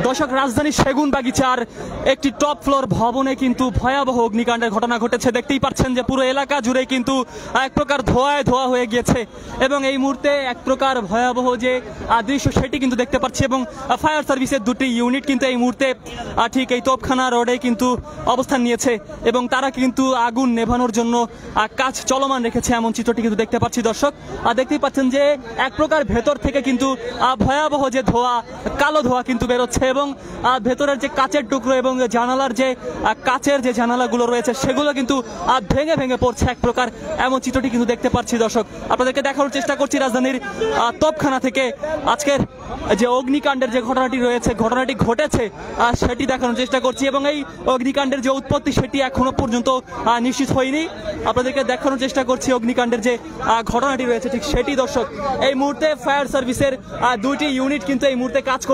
দর্শক, রাজধানীর সেগুনবাগিচার একটি টপ ফ্লোর ভবনে কিন্তু ভয়াবহ অগ্নিকাণ্ডের ঘটনা ঘটেছে। দেখতেই পাচ্ছেন যে পুরো এলাকা জুড়ে কিন্তু এক প্রকার ধোঁয়ায় ধোয়া হয়ে গিয়েছে এবং এই মুহূর্তে এক প্রকার ভয়াবহ যে দৃশ্য সেটি কিন্তু দেখতে পাচ্ছি এবং ফায়ার সার্ভিসের দুটি ইউনিট কিন্তু এই মুহূর্তে ঠিক এই তোপখানা রোডে কিন্তু অবস্থান নিয়েছে এবং তারা কিন্তু আগুন নেভানোর জন্য কাজ চলমান রেখেছে, এমন চিত্রটি কিন্তু দেখতে পাচ্ছি। দর্শক, দেখতেই পাচ্ছেন যে এক প্রকার ভেতর থেকে কিন্তু ভয়াবহ যে ধোঁয়া, কালো ধোঁয়া কিন্তু বেরোচ্ছে এবং ভেতরের যে কাচের টুকরো এবং জানালার যে কাচের যে জানালাগুলো রয়েছে সেগুলো কিন্তু ভেঙে ভেঙে পড়ছে এক প্রকার, এমন চিত্রটি কিন্তু দেখতে পাচ্ছি। দর্শক, আপনাদেরকে দেখানোর চেষ্টা করছি রাজধানীর তোপখানা থেকে আজকের যে অগ্নিকাণ্ডের যে ঘটনাটি রয়েছে, ঘটনাটি ঘটেছে সেটি দেখানোর চেষ্টা করছি এবং এই অগ্নিকাণ্ডের যে উৎপত্তি সেটি এখনো পর্যন্ত নিশ্চিত হয়নি। আপনাদেরকে দেখানোর চেষ্টা করছি অগ্নিকাণ্ডের যে ঘটনাটি রয়েছে ঠিক সেটি। দর্শক, এই মুহূর্তে ফায়ার সার্ভিসের দুইটি ইউনিট কিন্তু এই মুহূর্তে কাজ